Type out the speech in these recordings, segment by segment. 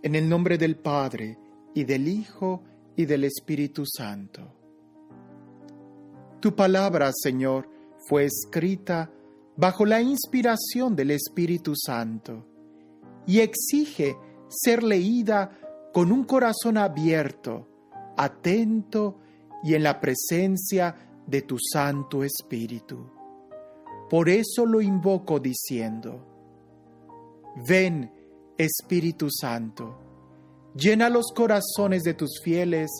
En el nombre del Padre, y del Hijo, y del Espíritu Santo. Tu palabra, Señor, fue escrita bajo la inspiración del Espíritu Santo y exige ser leída con un corazón abierto, atento y en la presencia de tu Santo Espíritu. Por eso lo invoco diciendo: ven, Espíritu Santo, llena los corazones de tus fieles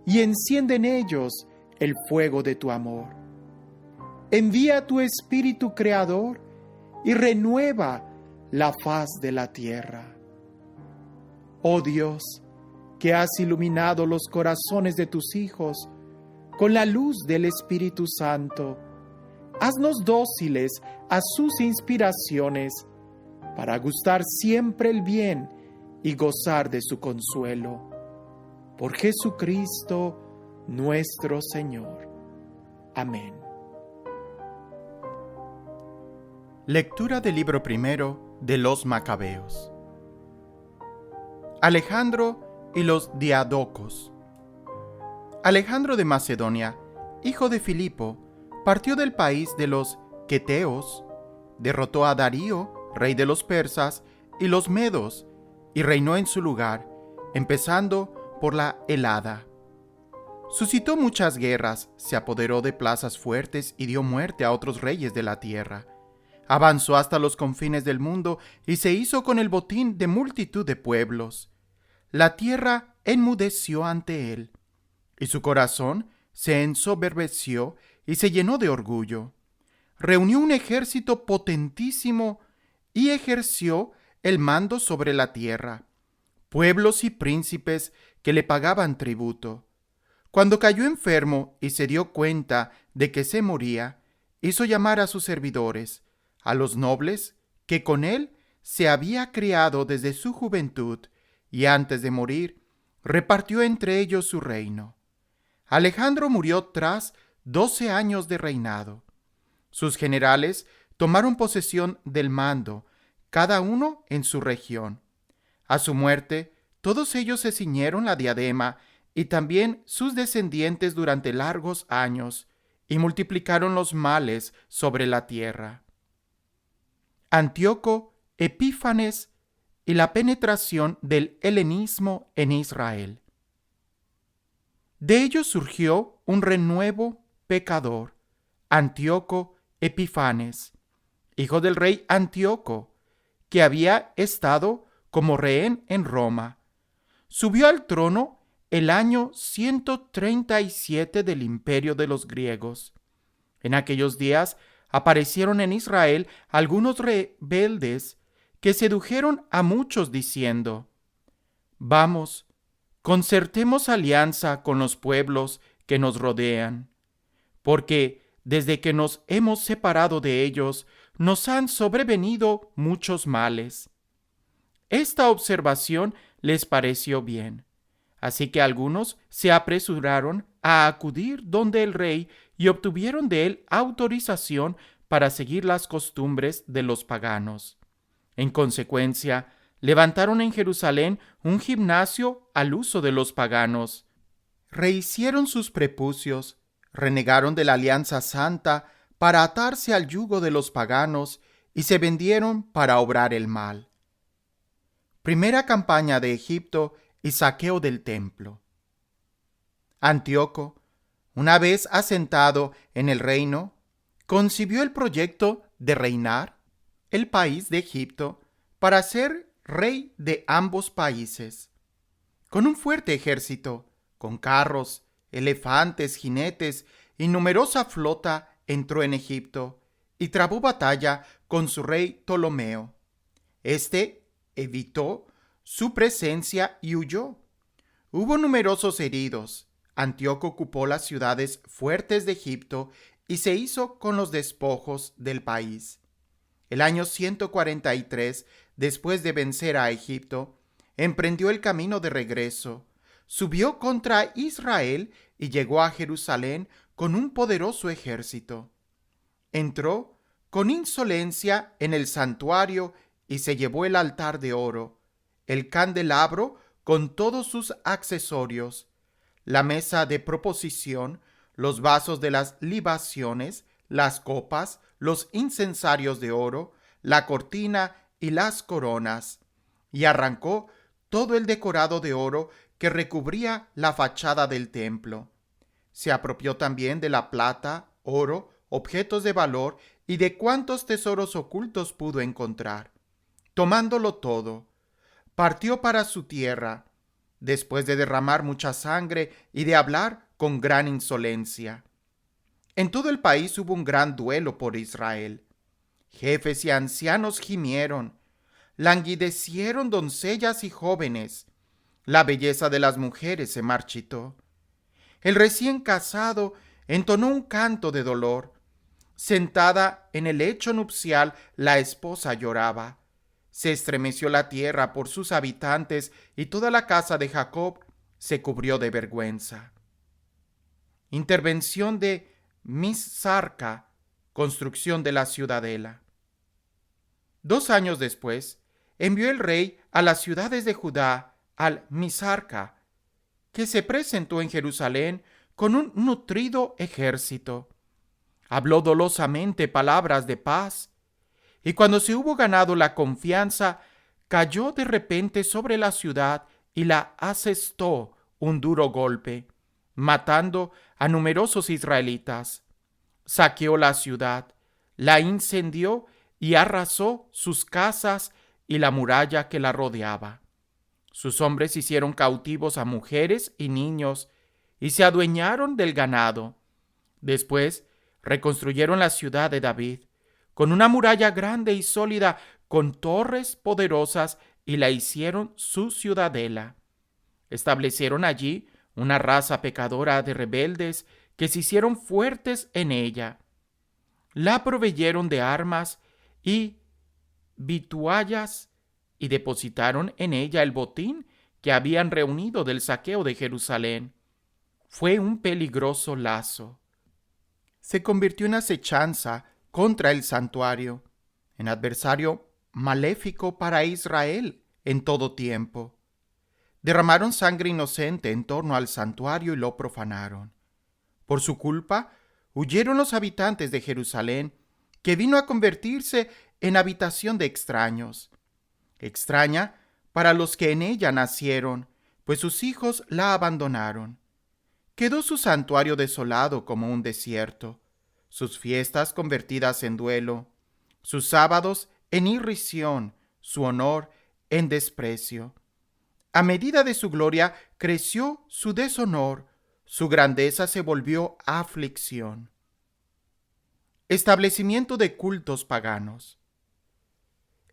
y enciende en ellos el fuego de tu amor. Envía tu Espíritu Creador y renueva la faz de la tierra. Oh Dios, que has iluminado los corazones de tus hijos con la luz del Espíritu Santo, haznos dóciles a sus inspiraciones para gustar siempre el bien y gozar de su consuelo. Por Jesucristo nuestro Señor. Amén. Lectura del libro primero de los Macabeos. Alejandro y los diadocos. Alejandro de Macedonia, hijo de Filipo, partió del país de los queteos, derrotó a Darío, rey de los persas, y los medos, y reinó en su lugar, empezando por la Helada. Suscitó muchas guerras, se apoderó de plazas fuertes y dio muerte a otros reyes de la tierra. Avanzó hasta los confines del mundo y se hizo con el botín de multitud de pueblos. La tierra enmudeció ante él, y su corazón se ensoberbeció y se llenó de orgullo. Reunió un ejército potentísimo y ejerció el mando sobre la tierra, pueblos y príncipes que le pagaban tributo. Cuando cayó enfermo y se dio cuenta de que se moría, hizo llamar a sus servidores, a los nobles que con él se había criado desde su juventud, y antes de morir, repartió entre ellos su reino. Alejandro murió tras 12 años de reinado. Sus generales tomaron posesión del mando, cada uno en su región. A su muerte, todos ellos se ciñeron la diadema, y también sus descendientes durante largos años, y multiplicaron los males sobre la tierra. Antíoco, Epífanes y la penetración del helenismo en Israel. De ellos surgió un renuevo pecador, Antíoco Epífanes, hijo del rey Antíoco, que había estado como rehén en Roma. Subió al trono el año 137 del imperio de los griegos. En aquellos días aparecieron en Israel algunos rebeldes que sedujeron a muchos diciendo: vamos, concertemos alianza con los pueblos que nos rodean, porque desde que nos hemos separado de ellos, nos han sobrevenido muchos males. Esta observación les pareció bien, así que algunos se apresuraron a acudir donde el rey y obtuvieron de él autorización para seguir las costumbres de los paganos. En consecuencia, levantaron en Jerusalén un gimnasio al uso de los paganos. Rehicieron sus prepucios, renegaron de la alianza santa para atarse al yugo de los paganos y se vendieron para obrar el mal. Primera campaña de Egipto y saqueo del templo. Antíoco, una vez asentado en el reino, concibió el proyecto de reinar el país de Egipto para ser rey de ambos países. Con un fuerte ejército, con carros, elefantes, jinetes y numerosa flota, entró en Egipto y trabó batalla con su rey Ptolomeo. Este evitó su presencia y huyó. Hubo numerosos heridos. Antíoco ocupó las ciudades fuertes de Egipto y se hizo con los despojos del país. El año 143, después de vencer a Egipto, emprendió el camino de regreso, subió contra Israel y llegó a Jerusalén con un poderoso ejército. Entró con insolencia en el santuario y se llevó el altar de oro, el candelabro con todos sus accesorios, la mesa de proposición, los vasos de las libaciones, las copas, los incensarios de oro, la cortina y las coronas, y arrancó todo el decorado de oro que recubría la fachada del templo. Se apropió también de la plata, oro, objetos de valor y de cuantos tesoros ocultos pudo encontrar. Tomándolo todo, partió para su tierra, después de derramar mucha sangre y de hablar con gran insolencia. En todo el país hubo un gran duelo por Israel. Jefes y ancianos gimieron, languidecieron doncellas y jóvenes. La belleza de las mujeres se marchitó. El recién casado entonó un canto de dolor. Sentada en el lecho nupcial, la esposa lloraba. Se estremeció la tierra por sus habitantes y toda la casa de Jacob se cubrió de vergüenza. Intervención de Misarca, construcción de la ciudadela. 2 años después, envió el rey a las ciudades de Judá al Misarca, que se presentó en Jerusalén con un nutrido ejército. Habló dolosamente palabras de paz, y cuando se hubo ganado la confianza, cayó de repente sobre la ciudad y la asestó un duro golpe, matando a numerosos israelitas. Saqueó la ciudad, la incendió y arrasó sus casas y la muralla que la rodeaba. Sus hombres hicieron cautivos a mujeres y niños y se adueñaron del ganado. Después reconstruyeron la ciudad de David, con una muralla grande y sólida, con torres poderosas, y la hicieron su ciudadela. Establecieron allí una raza pecadora de rebeldes que se hicieron fuertes en ella. La proveyeron de armas y vituallas y depositaron en ella el botín que habían reunido del saqueo de Jerusalén. Fue un peligroso lazo. Se convirtió en acechanza contra el santuario, en adversario maléfico para Israel en todo tiempo. Derramaron sangre inocente en torno al santuario y lo profanaron. Por su culpa, huyeron los habitantes de Jerusalén, que vino a convertirse en habitación de extraños. Extraña para los que en ella nacieron, pues sus hijos la abandonaron. Quedó su santuario desolado como un desierto, sus fiestas convertidas en duelo, sus sábados en irrisión, su honor en desprecio. A medida de su gloria creció su deshonor, su grandeza se volvió aflicción. Establecimiento de cultos paganos.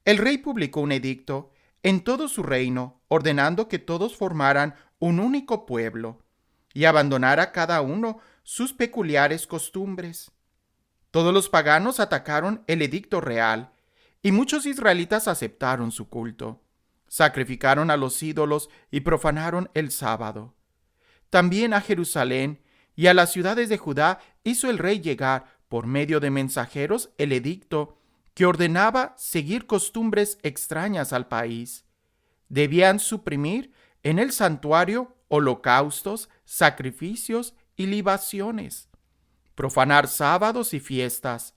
El rey publicó un edicto en todo su reino, ordenando que todos formaran un único pueblo y abandonara cada uno sus peculiares costumbres. Todos los paganos atacaron el edicto real y muchos israelitas aceptaron su culto. Sacrificaron a los ídolos y profanaron el sábado. También a Jerusalén y a las ciudades de Judá hizo el rey llegar por medio de mensajeros el edicto que ordenaba seguir costumbres extrañas al país. Debían suprimir en el santuario holocaustos, sacrificios y libaciones, profanar sábados y fiestas,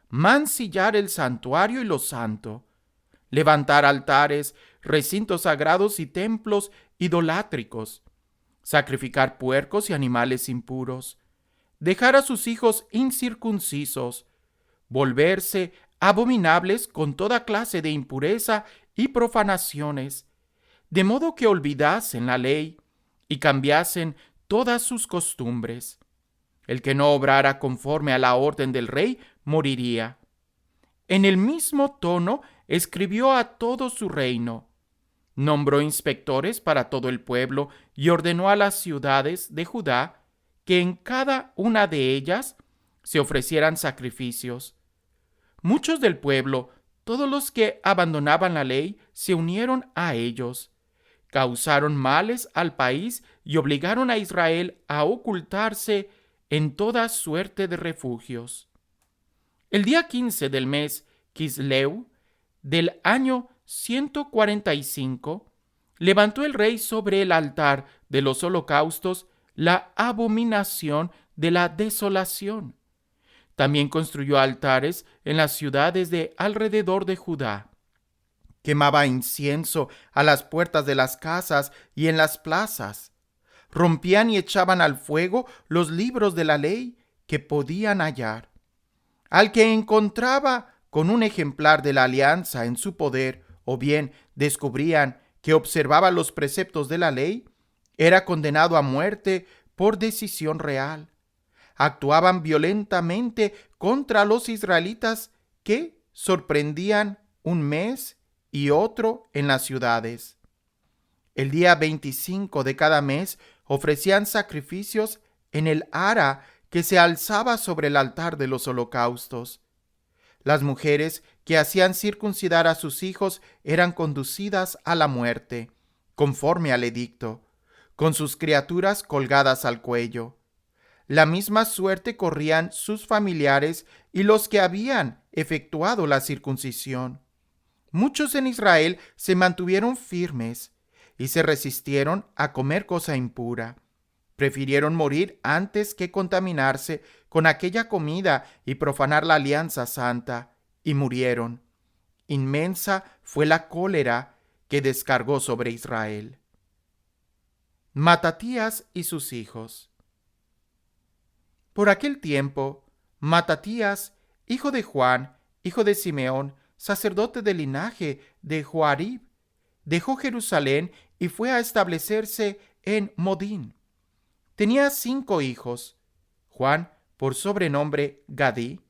mancillar el santuario y lo santo, levantar altares, recintos sagrados y templos idolátricos, sacrificar puercos y animales impuros, dejar a sus hijos incircuncisos, volverse abominables con toda clase de impureza y profanaciones, de modo que olvidasen la ley y cambiasen todas sus costumbres. El que no obrara conforme a la orden del rey moriría. En el mismo tono escribió a todo su reino. Nombró inspectores para todo el pueblo y ordenó a las ciudades de Judá que en cada una de ellas se ofrecieran sacrificios. Muchos del pueblo, todos los que abandonaban la ley, se unieron a ellos. Causaron males al país y obligaron a Israel a ocultarse en toda suerte de refugios. El día 15 del mes Quisleu del año 145, levantó el rey sobre el altar de los holocaustos la abominación de la desolación. También construyó altares en las ciudades de alrededor de Judá. Quemaba incienso a las puertas de las casas y en las plazas. Rompían y echaban al fuego los libros de la ley que podían hallar. Al que encontraba con un ejemplar de la alianza en su poder, o bien descubrían que observaba los preceptos de la ley, era condenado a muerte por decisión real. Actuaban violentamente contra los israelitas que sorprendían un mes y otro en las ciudades. El día 25 de cada mes ofrecían sacrificios en el ara que se alzaba sobre el altar de los holocaustos. Las mujeres que hacían circuncidar a sus hijos eran conducidas a la muerte, conforme al edicto, con sus criaturas colgadas al cuello. La misma suerte corrían sus familiares y los que habían efectuado la circuncisión. Muchos en Israel se mantuvieron firmes y se resistieron a comer cosa impura. Prefirieron morir antes que contaminarse con aquella comida y profanar la alianza santa, y murieron. Inmensa fue la cólera que descargó sobre Israel. Matatías y sus hijos. Por aquel tiempo, Matatías, hijo de Juan, hijo de Simeón, sacerdote del linaje de Joarib, dejó Jerusalén y fue a establecerse en Modín. Tenía 5 hijos: Juan, por sobrenombre Gadí;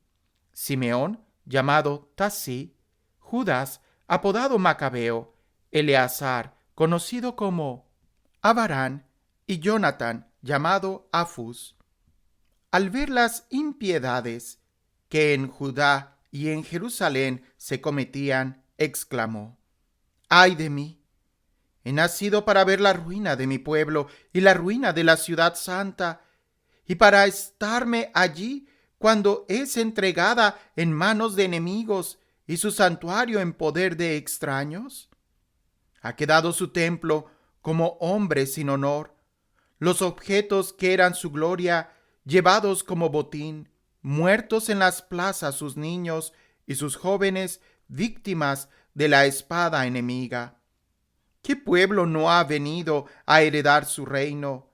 Simeón, llamado Tasí; Judas, apodado Macabeo; Eleazar, conocido como Abarán; y Jonatán, llamado Afus. Al ver las impiedades que en Judá y en Jerusalén se cometían, exclamó: ¡Ay de mí! He nacido para ver la ruina de mi pueblo y la ruina de la ciudad santa, y para estarme allí cuando es entregada en manos de enemigos y su santuario en poder de extraños. Ha quedado su templo como hombre sin honor, los objetos que eran su gloria llevados como botín, muertos en las plazas sus niños y sus jóvenes víctimas de la espada enemiga. ¿Qué pueblo no ha venido a heredar su reino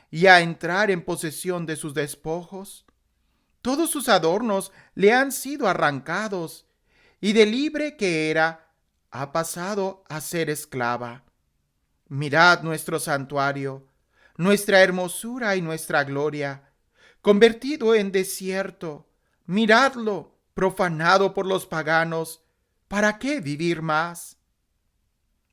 y a entrar en posesión de sus despojos? Todos sus adornos le han sido arrancados, y de libre que era, ha pasado a ser esclava. Mirad nuestro santuario, nuestra hermosura y nuestra gloria, convertido en desierto. Miradlo, profanado por los paganos. ¿Para qué vivir más?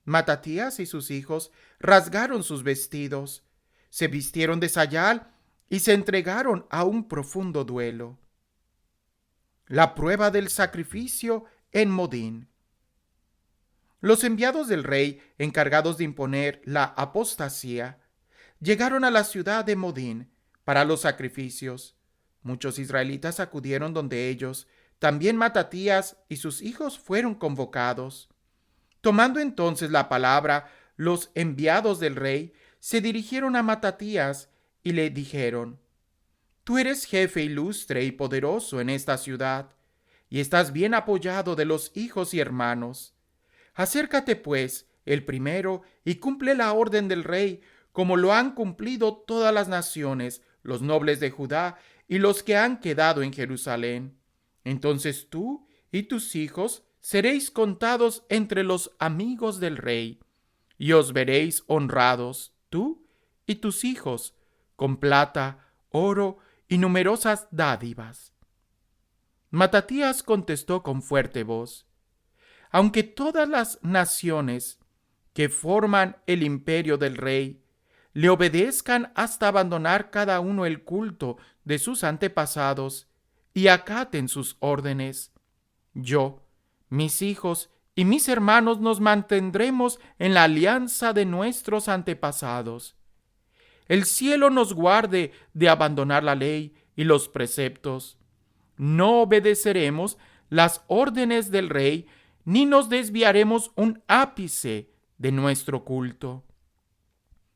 Matatías y sus hijos rasgaron sus vestidos, se vistieron de sayal y se entregaron a un profundo duelo. La prueba del sacrificio en Modín. Los enviados del rey, encargados de imponer la apostasía, llegaron a la ciudad de Modín para los sacrificios. Muchos israelitas acudieron donde ellos. También Matatías y sus hijos fueron convocados. Tomando entonces la palabra, los enviados del rey se dirigieron a Matatías y le dijeron: Tú eres jefe ilustre y poderoso en esta ciudad, y estás bien apoyado de los hijos y hermanos. Acércate, pues, el primero, y cumple la orden del rey, como lo han cumplido todas las naciones, los nobles de Judá y los que han quedado en Jerusalén. Entonces tú y tus hijos seréis contados entre los amigos del rey, y os veréis honrados, tú y tus hijos, con plata, oro y numerosas dádivas. Matatías contestó con fuerte voz: Aunque todas las naciones que forman el imperio del rey le obedezcan hasta abandonar cada uno el culto de sus antepasados y acaten sus órdenes, yo, mis hijos y mis hermanos nos mantendremos en la alianza de nuestros antepasados. El cielo nos guarde de abandonar la ley y los preceptos. No obedeceremos las órdenes del rey, ni nos desviaremos un ápice de nuestro culto.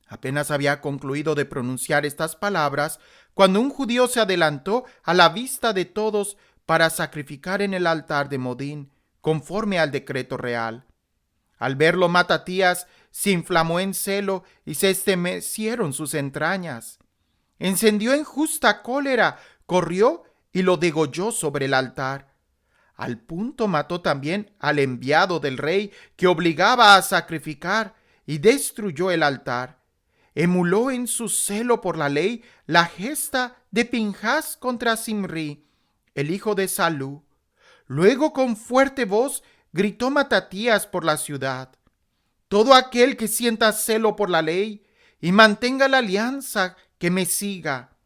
Apenas había concluido de pronunciar estas palabras, cuando un judío se adelantó a la vista de todos para sacrificar en el altar de Modín, conforme al decreto real. Al verlo, Matatías se inflamó en celo y se estremecieron sus entrañas. Encendió en justa cólera, corrió y lo degolló sobre el altar. Al punto mató también al enviado del rey que obligaba a sacrificar y destruyó el altar. Emuló en su celo por la ley la gesta de Pinjas contra Simri, el hijo de Salú. Luego con fuerte voz gritó Matatías por la ciudad: todo aquel que sienta celo por la ley y mantenga la alianza, que me siga.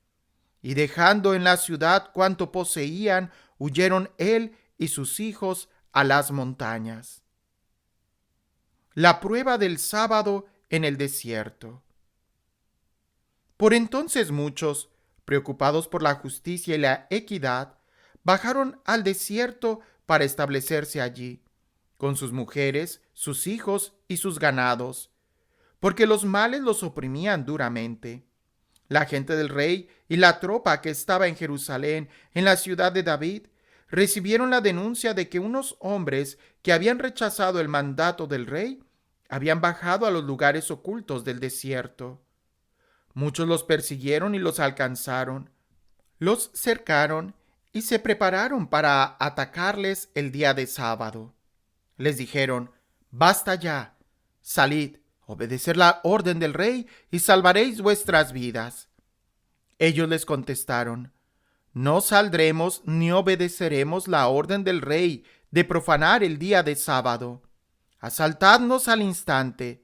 Y dejando en la ciudad cuanto poseían, huyeron él y sus hijos a las montañas. La prueba del sábado en el desierto. Por entonces muchos, preocupados por la justicia y la equidad, bajaron al desierto para establecerse allí, con sus mujeres, sus hijos y sus ganados, porque los males los oprimían duramente. La gente del rey y la tropa que estaba en Jerusalén, en la ciudad de David, recibieron la denuncia de que unos hombres que habían rechazado el mandato del rey habían bajado a los lugares ocultos del desierto. Muchos los persiguieron y los alcanzaron, los cercaron y se prepararon para atacarles el día de sábado. Les dijeron: basta ya, salid, obedeced la orden del rey y salvaréis vuestras vidas. Ellos les contestaron: no saldremos ni obedeceremos la orden del rey de profanar el día de sábado. Asaltadnos al instante.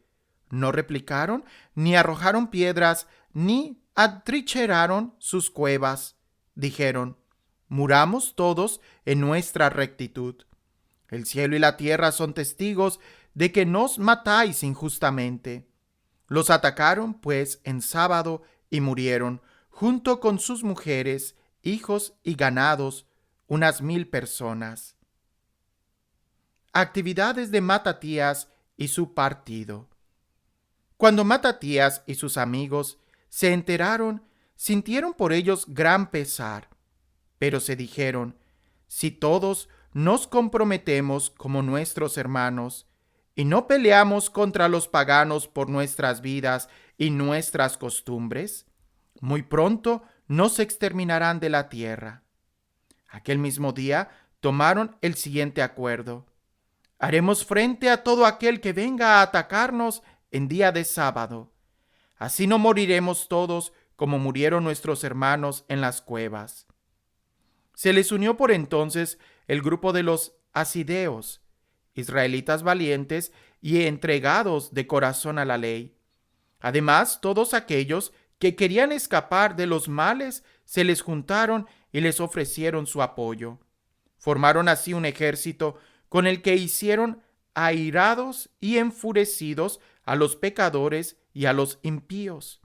No replicaron, ni arrojaron piedras, ni atrincheraron sus cuevas. Dijeron: muramos todos en nuestra rectitud. El cielo y la tierra son testigos de que nos matáis injustamente. Los atacaron, pues, en sábado y murieron, junto con sus mujeres, hijos y ganados, unas 1000 personas. Actividades de Matatías y su partido. Cuando Matatías y sus amigos se enteraron, sintieron por ellos gran pesar, pero se dijeron: si todos nos comprometemos como nuestros hermanos y no peleamos contra los paganos por nuestras vidas y nuestras costumbres, muy pronto nos exterminarán de la tierra. Aquel mismo día tomaron el siguiente acuerdo: haremos frente a todo aquel que venga a atacarnos en día de sábado. Así no moriremos todos como murieron nuestros hermanos en las cuevas. Se les unió por entonces el grupo de los asideos, israelitas valientes y entregados de corazón a la ley. Además, todos aquellos que querían escapar de los males se les juntaron y les ofrecieron su apoyo. Formaron así un ejército con el que hicieron airados y enfurecidos a los pecadores y a los impíos.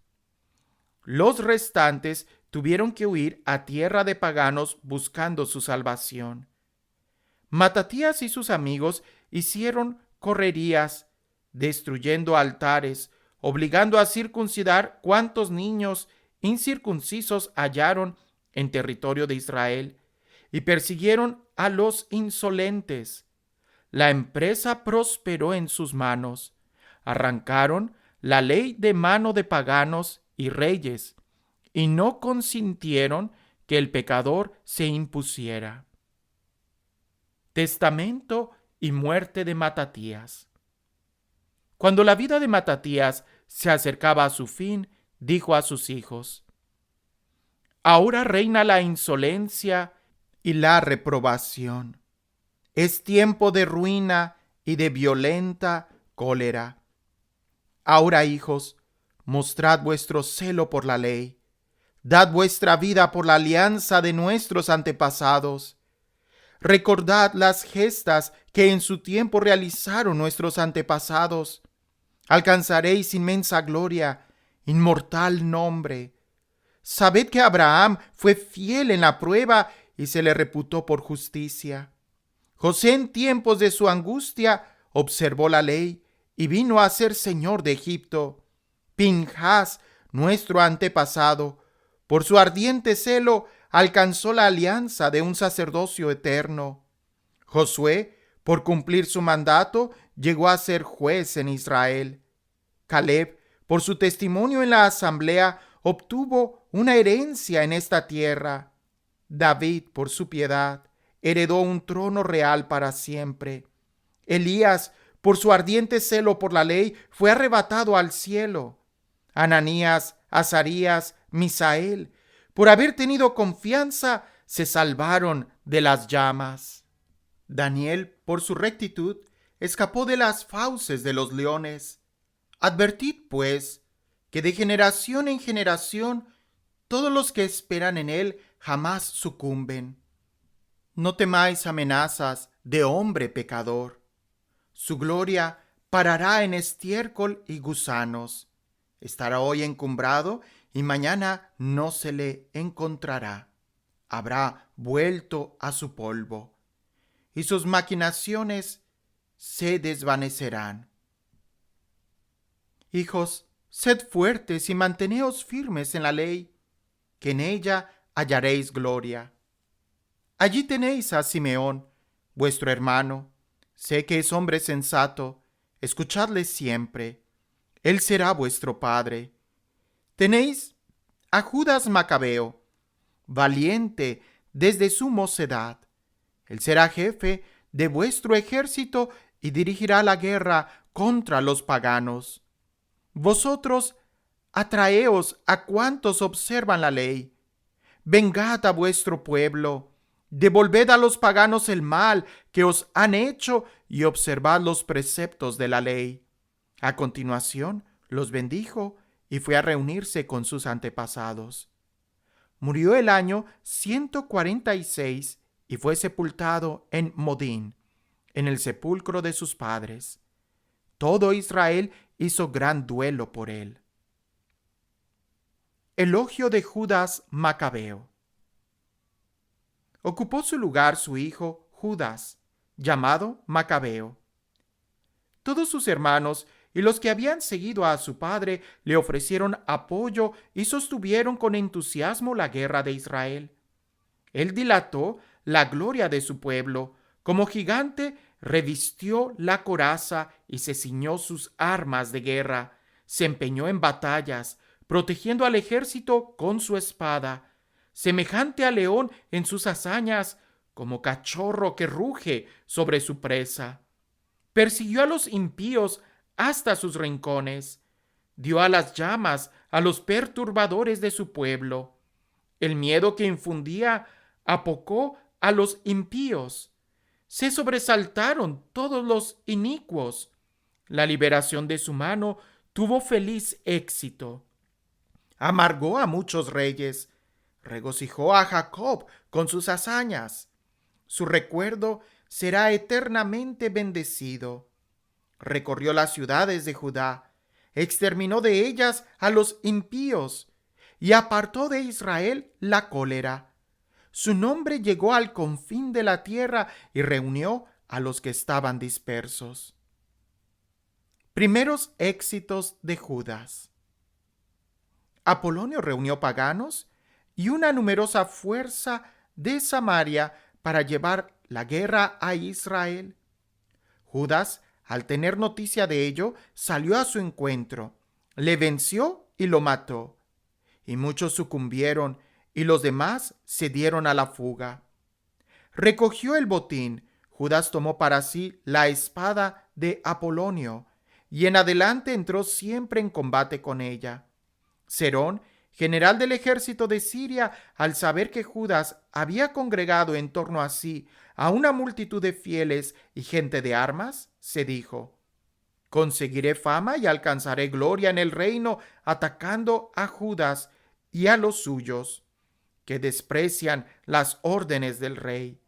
Los restantes tuvieron que huir a tierra de paganos buscando su salvación. Matatías y sus amigos hicieron correrías, destruyendo altares, obligando a circuncidar cuantos niños incircuncisos hallaron en territorio de Israel, y persiguieron a los insolentes. La empresa prosperó en sus manos. Arrancaron la ley de mano de paganos y reyes, y no consintieron que el pecador se impusiera. Testamento y muerte de Matatías. Cuando la vida de Matatías se acercaba a su fin, dijo a sus hijos: ahora reina la insolencia y la reprobación. Es tiempo de ruina y de violenta cólera. Ahora, hijos, mostrad vuestro celo por la ley. Dad vuestra vida por la alianza de nuestros antepasados. Recordad las gestas que en su tiempo realizaron nuestros antepasados. Alcanzaréis inmensa gloria, inmortal nombre. Sabed que Abraham fue fiel en la prueba y se le reputó por justicia. José, en tiempos de su angustia, observó la ley y vino a ser señor de Egipto. Pinhas, nuestro antepasado, por su ardiente celo, alcanzó la alianza de un sacerdocio eterno. Josué, por cumplir su mandato, llegó a ser juez en Israel. Caleb, por su testimonio en la asamblea, obtuvo una herencia en esta tierra. David, por su piedad, heredó un trono real para siempre. Elías, por su ardiente celo por la ley, fue arrebatado al cielo. Ananías, Azarías, Misael, por haber tenido confianza, se salvaron de las llamas. Daniel, por su rectitud, escapó de las fauces de los leones. Advertid, pues, que de generación en generación todos los que esperan en él jamás sucumben. No temáis amenazas de hombre pecador. Su gloria parará en estiércol y gusanos. Estará hoy encumbrado y mañana no se le encontrará. Habrá vuelto a su polvo y sus maquinaciones se desvanecerán. Hijos, sed fuertes y manteneos firmes en la ley, que en ella hallaréis gloria. Allí tenéis a Simeón, vuestro hermano. Sé que es hombre sensato, escuchadle siempre. Él será vuestro padre. Tenéis a Judas Macabeo, valiente desde su mocedad. Él será jefe de vuestro ejército y dirigirá la guerra contra los paganos. Vosotros atraeos a cuantos observan la ley. Vengad a vuestro pueblo. Devolved a los paganos el mal que os han hecho y observad los preceptos de la ley. A continuación los bendijo y fue a reunirse con sus antepasados. Murió el año 146 y fue sepultado en Modín, en el sepulcro de sus padres. Todo Israel hizo gran duelo por él. Elogio de Judas Macabeo. Ocupó su lugar su hijo Judas, llamado Macabeo. Todos sus hermanos y los que habían seguido a su padre le ofrecieron apoyo y sostuvieron con entusiasmo la guerra de Israel. Él dilató la gloria de su pueblo. Como gigante, revistió la coraza y se ciñó sus armas de guerra. Se empeñó en batallas, protegiendo al ejército con su espada. Semejante a león en sus hazañas, como cachorro que ruge sobre su presa. Persiguió a los impíos hasta sus rincones. Dio a las llamas a los perturbadores de su pueblo. El miedo que infundía apocó a los impíos. Se sobresaltaron todos los inicuos. La liberación de su mano tuvo feliz éxito. Amargó a muchos reyes. Regocijó a Jacob con sus hazañas. Su recuerdo será eternamente bendecido. Recorrió las ciudades de Judá, exterminó de ellas a los impíos y apartó de Israel la cólera. Su nombre llegó al confín de la tierra y reunió a los que estaban dispersos. Primeros éxitos de Judas. Apolonio reunió paganos y una numerosa fuerza de Samaria para llevar la guerra a Israel. Judas, al tener noticia de ello, salió a su encuentro, le venció y lo mató. Y muchos sucumbieron y los demás se dieron a la fuga. Recogió el botín. Judas tomó para sí la espada de Apolonio y en adelante entró siempre en combate con ella. Serón, general del ejército de Siria, al saber que Judas había congregado en torno a sí a una multitud de fieles y gente de armas, se dijo: conseguiré fama y alcanzaré gloria en el reino atacando a Judas y a los suyos, que desprecian las órdenes del rey.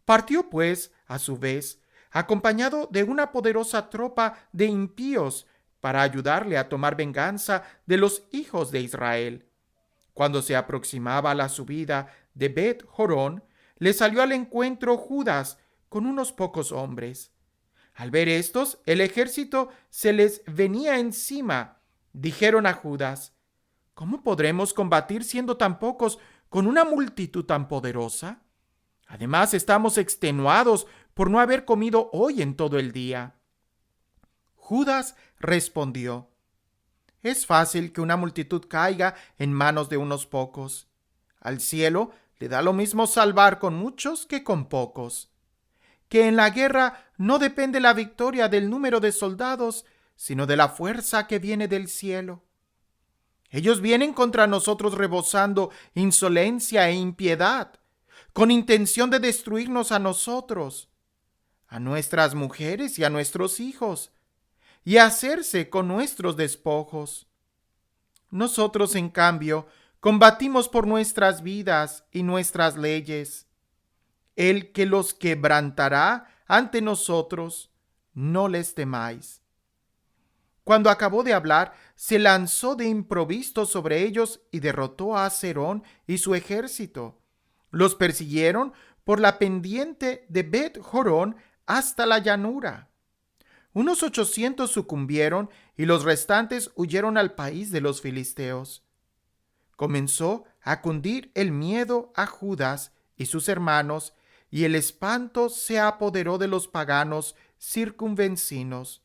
Partió pues, a su vez, acompañado de una poderosa tropa de impíos para ayudarle a tomar venganza de los hijos de Israel. Cuando se aproximaba a la subida de Bet Jorón, le salió al encuentro Judas con unos pocos hombres. Al ver estos, el ejército se les venía encima. Dijeron a Judas: ¿cómo podremos combatir siendo tan pocos con una multitud tan poderosa? Además, estamos extenuados por no haber comido hoy en todo el día. Judas respondió: es fácil que una multitud caiga en manos de unos pocos. Al cielo le da lo mismo salvar con muchos que con pocos. Que en la guerra no depende la victoria del número de soldados, sino de la fuerza que viene del cielo. Ellos vienen contra nosotros rebosando insolencia e impiedad, con intención de destruirnos a nosotros, a nuestras mujeres y a nuestros hijos, y hacerse con nuestros despojos. Nosotros, en cambio, combatimos por nuestras vidas y nuestras leyes. El que los quebrantará ante nosotros, no les temáis. Cuando acabó de hablar, se lanzó de improviso sobre ellos y derrotó a Cerón y su ejército. Los persiguieron por la pendiente de Bet-Jorón hasta la llanura. Unos 800 sucumbieron y los restantes huyeron al país de los filisteos. Comenzó a cundir el miedo a Judas y sus hermanos, y el espanto se apoderó de los paganos circunvecinos.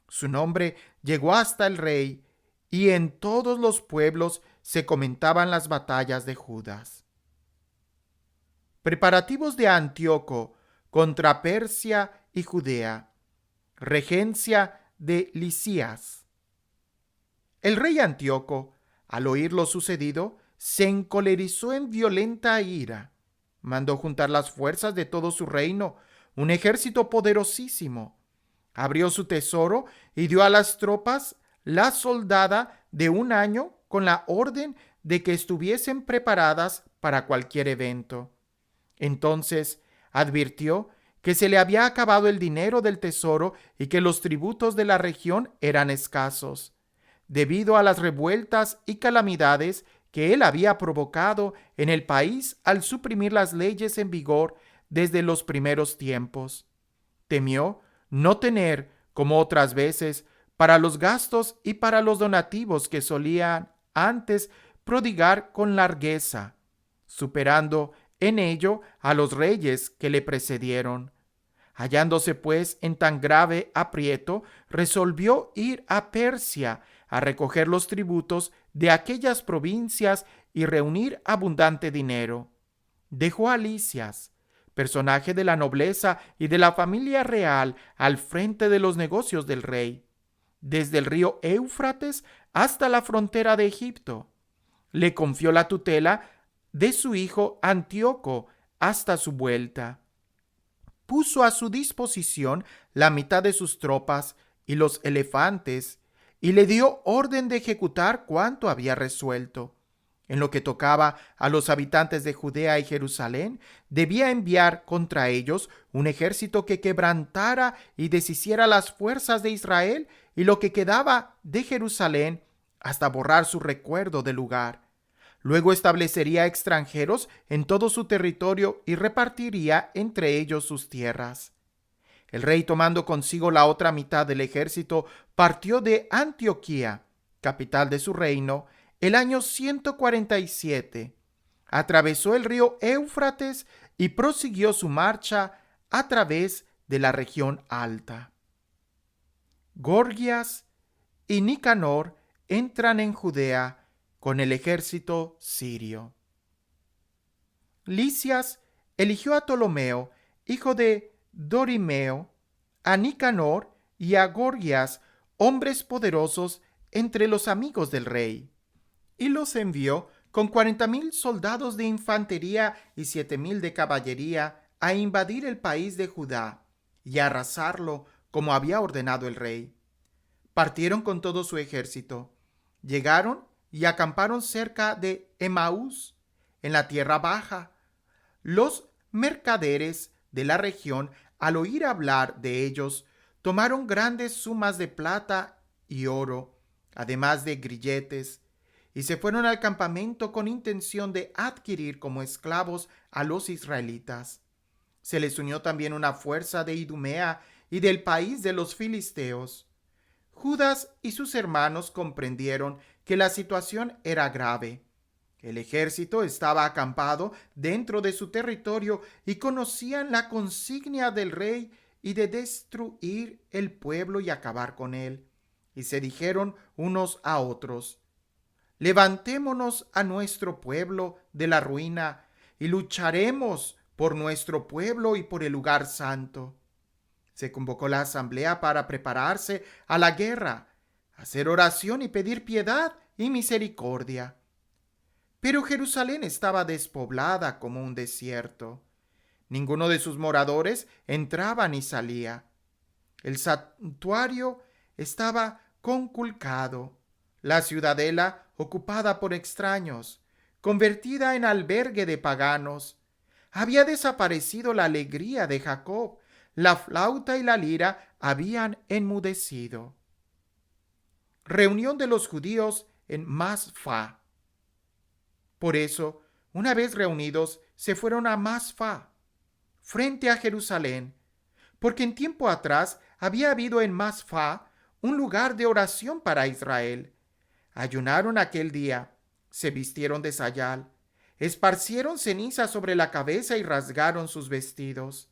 Su nombre llegó hasta el rey, y en todos los pueblos se comentaban las batallas de Judas. Preparativos de Antíoco contra Persia y Judea. Regencia de Lisias. El rey Antíoco, al oír lo sucedido, se encolerizó en violenta ira. Mandó juntar las fuerzas de todo su reino, un ejército poderosísimo. Abrió su tesoro y dio a las tropas la soldada de un año con la orden de que estuviesen preparadas para cualquier evento. Entonces advirtió que se le había acabado el dinero del tesoro y que los tributos de la región eran escasos, debido a las revueltas y calamidades que él había provocado en el país al suprimir las leyes en vigor desde los primeros tiempos. Temió no tener, como otras veces, para los gastos y para los donativos que solían antes prodigar con largueza, superando en ello a los reyes que le precedieron. Hallándose pues en tan grave aprieto, resolvió ir a Persia a recoger los tributos de aquellas provincias y reunir abundante dinero. Dejó a Lisias, personaje de la nobleza y de la familia real, al frente de los negocios del rey, desde el río Éufrates hasta la frontera de Egipto. Le confió la tutela de su hijo Antíoco hasta su vuelta. Puso a su disposición la mitad de sus tropas y los elefantes, y le dio orden de ejecutar cuanto había resuelto. En lo que tocaba a los habitantes de Judea y Jerusalén, debía enviar contra ellos un ejército que quebrantara y deshiciera las fuerzas de Israel y lo que quedaba de Jerusalén, hasta borrar su recuerdo del lugar. Luego establecería extranjeros en todo su territorio y repartiría entre ellos sus tierras. El rey, tomando consigo la otra mitad del ejército, partió de Antioquía, capital de su reino, el año 147. Atravesó el río Éufrates y prosiguió su marcha a través de la región alta. Gorgias y Nicanor entran en Judea con el ejército sirio. Lisias eligió a Ptolomeo, hijo de Dorimeo, a Nicanor y a Gorgias, hombres poderosos entre los amigos del rey, y los envió con 40,000 soldados de infantería y 7,000 de caballería a invadir el país de Judá y a arrasarlo como había ordenado el rey. Partieron con todo su ejército, llegaron y acamparon cerca de Emaús, en la tierra baja. Los mercaderes de la región, al oír hablar de ellos, tomaron grandes sumas de plata y oro, además de grilletes, y se fueron al campamento con intención de adquirir como esclavos a los israelitas. Se les unió también una fuerza de Idumea y del país de los filisteos. Judas y sus hermanos comprendieron que la situación era grave. El ejército estaba acampado dentro de su territorio y conocían la consigna del rey y de destruir el pueblo y acabar con él. Y se dijeron unos a otros: levantémonos a nuestro pueblo de la ruina y lucharemos por nuestro pueblo y por el lugar santo. Se convocó la asamblea para prepararse a la guerra, hacer oración y pedir piedad y misericordia. Pero Jerusalén estaba despoblada como un desierto. Ninguno de sus moradores entraba ni salía. El santuario estaba conculcado, la ciudadela ocupada por extraños, convertida en albergue de paganos. Había desaparecido la alegría de Jacob, la flauta y la lira habían enmudecido. Reunión de los judíos en Masfa. Por eso, una vez reunidos, se fueron a Masfa, frente a Jerusalén, porque en tiempo atrás había habido en Masfa un lugar de oración para Israel. Ayunaron aquel día, se vistieron de sayal, esparcieron ceniza sobre la cabeza y rasgaron sus vestidos.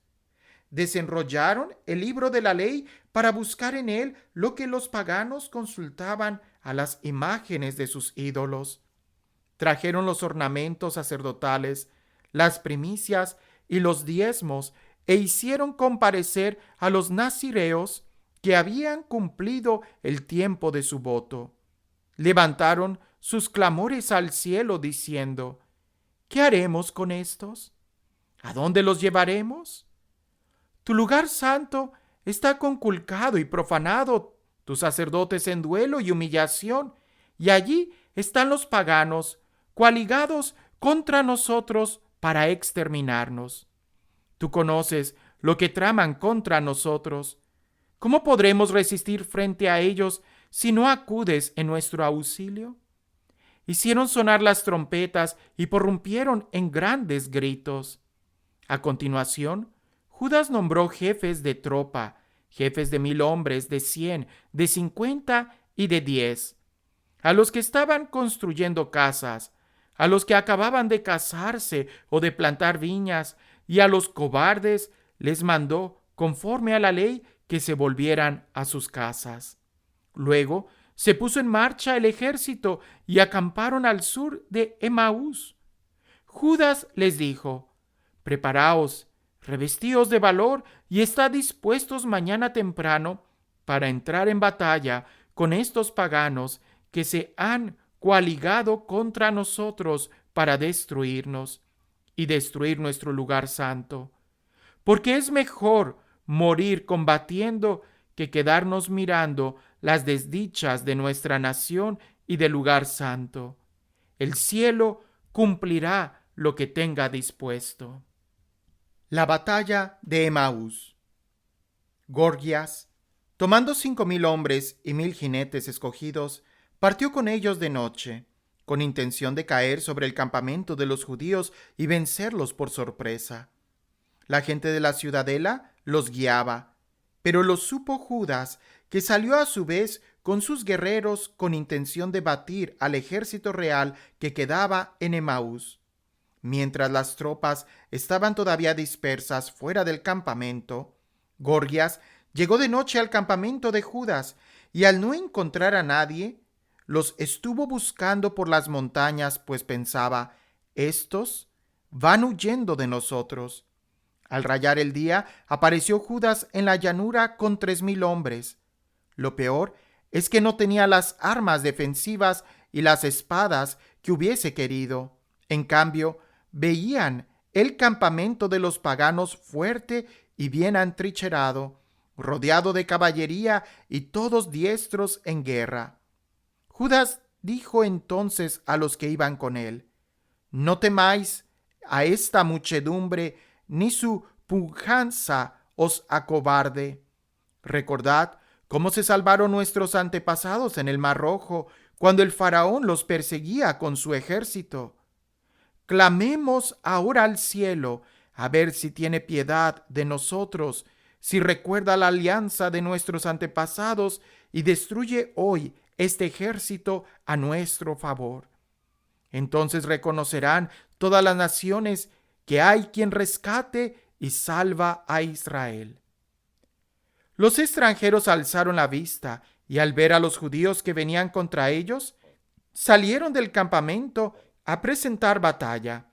Desenrollaron el libro de la ley para buscar en él lo que los paganos consultaban a las imágenes de sus ídolos. Trajeron los ornamentos sacerdotales, las primicias y los diezmos e hicieron comparecer a los nazireos que habían cumplido el tiempo de su voto. Levantaron sus clamores al cielo diciendo: ¿qué haremos con estos? ¿A dónde los llevaremos? Tu lugar santo está conculcado y profanado, tus sacerdotes en duelo y humillación, y allí están los paganos, coaligados contra nosotros para exterminarnos. Tú conoces lo que traman contra nosotros. ¿Cómo podremos resistir frente a ellos si no acudes en nuestro auxilio? Hicieron sonar las trompetas y prorrumpieron en grandes gritos. A continuación, Judas nombró jefes de tropa, jefes de 1,000 hombres, de 100, de 50 y de 10. A los que estaban construyendo casas, a los que acababan de casarse o de plantar viñas, y a los cobardes les mandó, conforme a la ley, que se volvieran a sus casas. Luego se puso en marcha el ejército y acamparon al sur de Emaús. Judas les dijo: preparaos, revestíos de valor y estad dispuestos mañana temprano para entrar en batalla con estos paganos que se han coaligado contra nosotros para destruirnos y destruir nuestro lugar santo. Porque es mejor morir combatiendo que quedarnos mirando las desdichas de nuestra nación y del lugar santo. El cielo cumplirá lo que tenga dispuesto. La batalla de Emaús. Gorgias, tomando 5,000 hombres y 1,000 jinetes escogidos, partió con ellos de noche, con intención de caer sobre el campamento de los judíos y vencerlos por sorpresa. La gente de la ciudadela los guiaba, pero lo supo Judas, que salió a su vez con sus guerreros con intención de batir al ejército real que quedaba en Emaús. Mientras las tropas estaban todavía dispersas fuera del campamento, Gorgias llegó de noche al campamento de Judas y al no encontrar a nadie, los estuvo buscando por las montañas, pues pensaba: estos van huyendo de nosotros. Al rayar el día, apareció Judas en la llanura con 3,000 hombres. Lo peor es que no tenía las armas defensivas y las espadas que hubiese querido. En cambio, veían el campamento de los paganos fuerte y bien atrincherado, rodeado de caballería y todos diestros en guerra. Judas dijo entonces a los que iban con él: no temáis a esta muchedumbre, ni su pujanza os acobarde. Recordad cómo se salvaron nuestros antepasados en el Mar Rojo, cuando el faraón los perseguía con su ejército. Clamemos ahora al cielo, a ver si tiene piedad de nosotros, si recuerda la alianza de nuestros antepasados y destruye hoy este ejército a nuestro favor. Entonces reconocerán todas las naciones que hay quien rescate y salva a Israel. Los extranjeros alzaron la vista y al ver a los judíos que venían contra ellos, salieron del campamento a presentar batalla.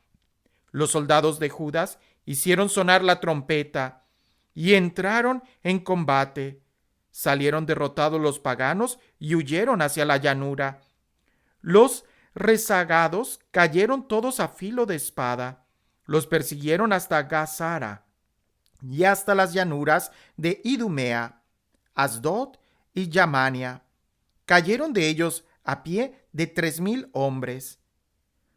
Los soldados de Judas hicieron sonar la trompeta y entraron en combate. Salieron derrotados los paganos y huyeron hacia la llanura. Los rezagados cayeron todos a filo de espada. Los persiguieron hasta Gazara y hasta las llanuras de Idumea, Asdod y Yamania. Cayeron de ellos a pie de 3,000 hombres.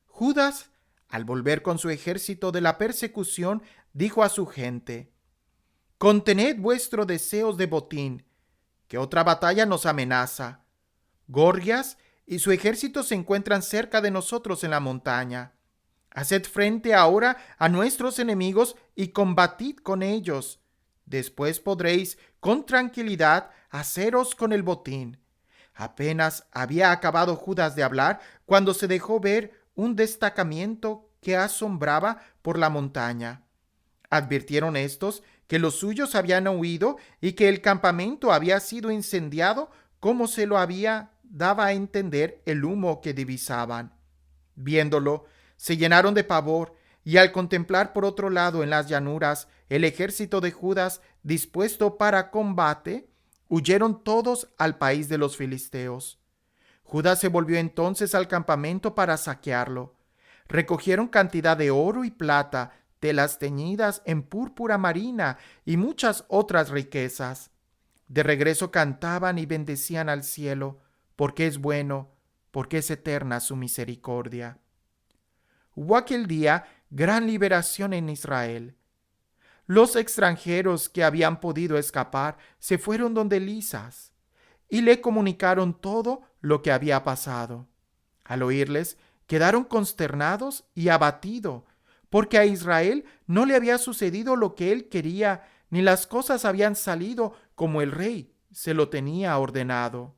Judas, al volver con su ejército de la persecución, dijo a su gente: «Contened vuestros deseos de botín, que otra batalla nos amenaza. Gorgias y su ejército se encuentran cerca de nosotros en la montaña. Haced frente ahora a nuestros enemigos y combatid con ellos. Después podréis con tranquilidad haceros con el botín». Apenas había acabado Judas de hablar cuando se dejó ver un destacamento que asombraba por la montaña. Advirtieron estos que los suyos habían huido y que el campamento había sido incendiado, como se lo daba a entender el humo que divisaban. Viéndolo, se llenaron de pavor y al contemplar por otro lado en las llanuras el ejército de Judas dispuesto para combate, huyeron todos al país de los filisteos. Judas se volvió entonces al campamento para saquearlo. Recogieron cantidad de oro y plata, telas teñidas en púrpura marina y muchas otras riquezas. De regreso cantaban y bendecían al cielo, porque es bueno, porque es eterna su misericordia. Hubo aquel día gran liberación en Israel. Los extranjeros que habían podido escapar se fueron donde Lisas y le comunicaron todo lo que había pasado. Al oírles, quedaron consternados y abatidos, porque a Israel no le había sucedido lo que él quería, ni las cosas habían salido como el rey se lo tenía ordenado.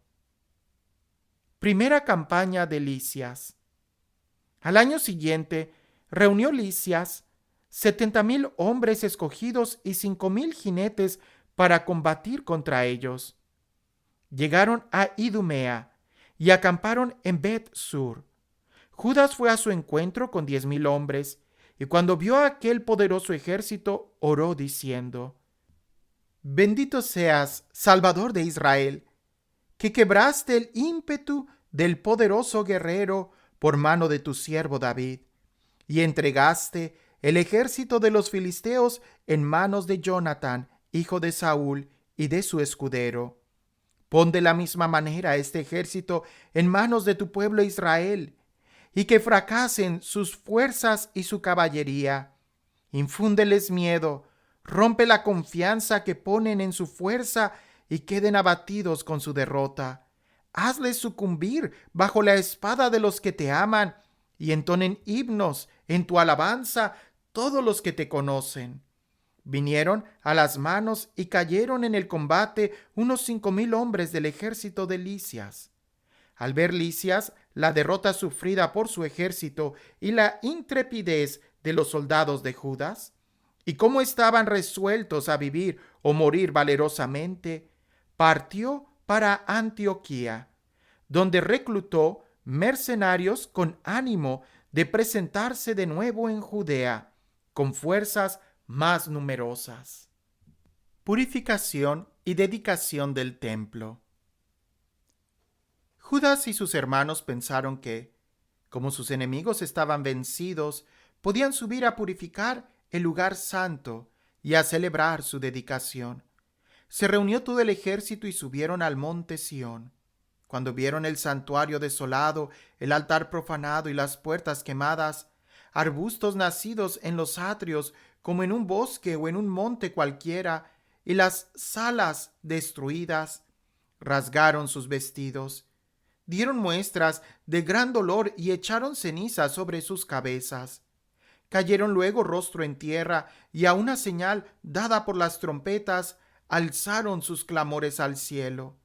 Primera campaña de Lisias. Al año siguiente, reunió Lisias 70,000 hombres escogidos y 5,000 jinetes para combatir contra ellos. Llegaron a Idumea y acamparon en Bet-sur. Judas fue a su encuentro con 10,000 hombres, y cuando vio a aquel poderoso ejército, oró diciendo: «Bendito seas, Salvador de Israel, que quebraste el ímpetu del poderoso guerrero por mano de tu siervo David, y entregaste el ejército de los filisteos en manos de Jonatán, hijo de Saúl, y de su escudero. Pon de la misma manera este ejército en manos de tu pueblo Israel, y que fracasen sus fuerzas y su caballería. Infúndeles miedo, rompe la confianza que ponen en su fuerza y queden abatidos con su derrota. Hazles sucumbir bajo la espada de los que te aman y entonen himnos en tu alabanza todos los que te conocen». Vinieron a las manos y cayeron en el combate unos 5,000 hombres del ejército de Lisias. Al ver Lisias la derrota sufrida por su ejército y la intrepidez de los soldados de Judas, y cómo estaban resueltos a vivir o morir valerosamente, partió para Antioquía, donde reclutó mercenarios con ánimo de presentarse de nuevo en Judea, con fuerzas más numerosas. Purificación y dedicación del templo. Judas y sus hermanos pensaron que, como sus enemigos estaban vencidos, podían subir a purificar el lugar santo y a celebrar su dedicación. Se reunió todo el ejército y subieron al monte Sión. Cuando vieron el santuario desolado, el altar profanado y las puertas quemadas, arbustos nacidos en los atrios como en un bosque o en un monte cualquiera, y las salas destruidas, rasgaron sus vestidos, dieron muestras de gran dolor y echaron ceniza sobre sus cabezas. cayeron luego rostro en tierra, y a una señal dada por las trompetas, alzaron sus clamores al cielo.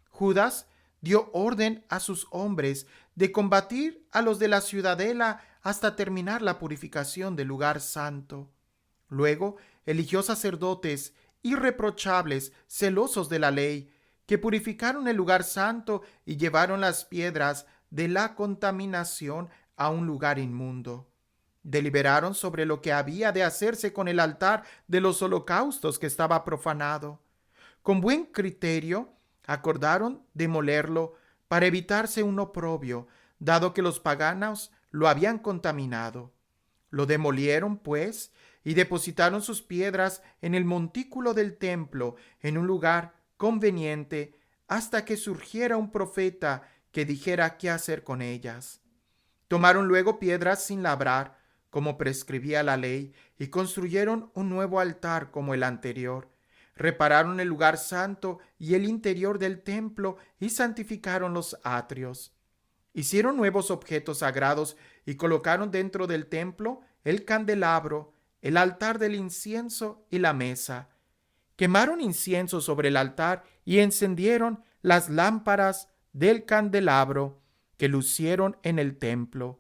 Judas dio orden a sus hombres de combatir a los de la ciudadela hasta terminar la purificación del lugar santo. Luego eligió sacerdotes irreprochables, celosos de la ley, que purificaron el lugar santo y llevaron las piedras de la contaminación a un lugar inmundo. Deliberaron sobre lo que había de hacerse con el altar de los holocaustos que estaba profanado. Con buen criterio, acordaron demolerlo para evitarse un oprobio, dado que los paganos lo habían contaminado. Lo demolieron, pues, y depositaron sus piedras en el montículo del templo, en un lugar conveniente, hasta que surgiera un profeta que dijera qué hacer con ellas. Tomaron luego piedras sin labrar, como prescribía la ley, y construyeron un nuevo altar como el anterior. Repararon el lugar santo y el interior del templo y santificaron los atrios. Hicieron nuevos objetos sagrados y colocaron dentro del templo el candelabro, el altar del incienso y la mesa. Quemaron incienso sobre el altar y encendieron las lámparas del candelabro que lucieron en el templo.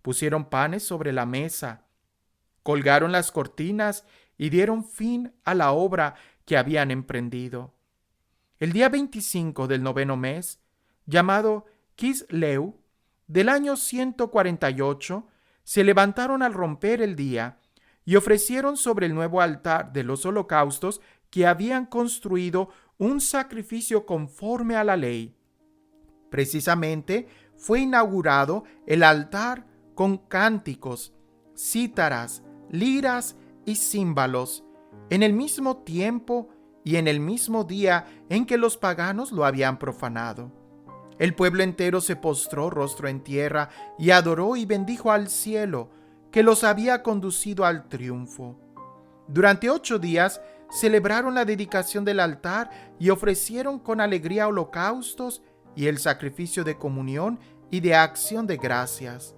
Pusieron panes sobre la mesa, colgaron las cortinas y dieron fin a la obra que habían emprendido. El día 25 del 9º mes, llamado Quisleu, del año 148, se levantaron al romper el día y ofrecieron sobre el nuevo altar de los holocaustos que habían construido un sacrificio conforme a la ley. Precisamente fue inaugurado el altar con cánticos, cítaras, liras y címbalos, en el mismo tiempo y en el mismo día en que los paganos lo habían profanado. El pueblo entero se postró rostro en tierra y adoró y bendijo al cielo, que los había conducido al triunfo. Durante 8 días celebraron la dedicación del altar y ofrecieron con alegría holocaustos y el sacrificio de comunión y de acción de gracias.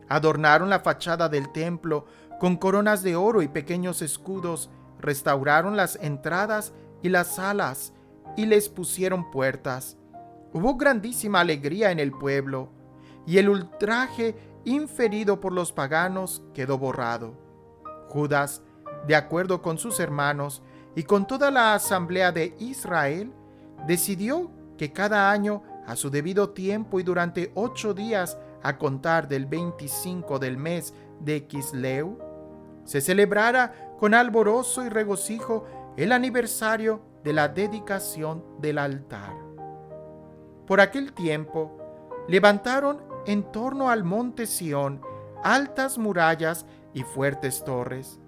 Adornaron la fachada del templo con coronas de oro y pequeños escudos, restauraron las entradas y las salas y les pusieron puertas. Hubo grandísima alegría en el pueblo, y el ultraje inferido por los paganos quedó borrado. Judas, de acuerdo con sus hermanos y con toda la asamblea de Israel, decidió que cada año, a su debido tiempo y durante 8 días, a contar del 25 del mes de Quisleu, se celebrara con alborozo y regocijo el aniversario de la dedicación del altar. Por aquel tiempo, levantaron en torno al monte Sión altas murallas y fuertes torres.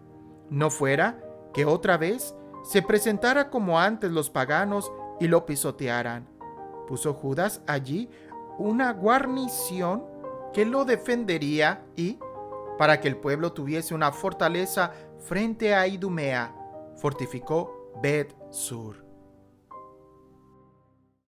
No fuera que otra vez se presentara como antes los paganos y lo pisotearan. Puso Judas allí una guarnición que lo defendería y, para que el pueblo tuviese una fortaleza frente a Idumea, fortificó Bet-Sur.